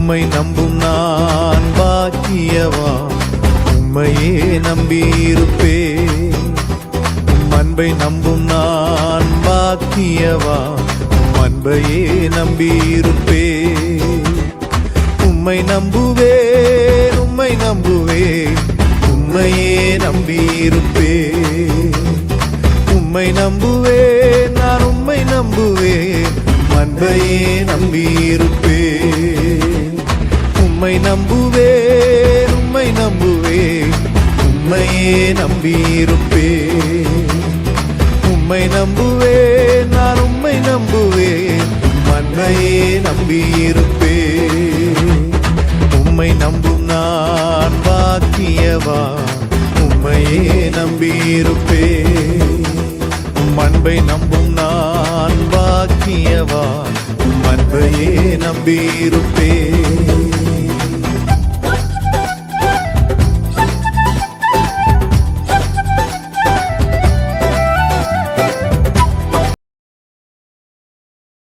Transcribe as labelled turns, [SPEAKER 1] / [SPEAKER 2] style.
[SPEAKER 1] உம்மை நம்பும் நான் பாக்கியவா, உம்மையே நம்பியிருப்பே. உம் அன்பை நம்பும் நான் பாக்கியவா, உம் அன்பையே நம்பியிருப்பே. உம்மை நம்புவேன், உம்மை நம்புவேன், உம்மையே நம்பியிருப்பே. உம்மை நம்புவேன், நான் உம்மை நம்புவேன், அன்பையே நம்பியிருப்பே. உம்மை நம்புவேன், உம்மை நம்புவேன், உம்மையே நம்பியிருப்பே. உம்மை நம்புவேன், நான் உம்மை நம்புவேன், அன்பையே நம்பியிருப்பே. உம்மை நம்பும் நான் பாக்கியவா, உம்மையே நம்பியிருப்பே. உம் அன்பை நம்பும் நான் பாக்கியவா, உம் அன்பையே நம்பியிருப்பே.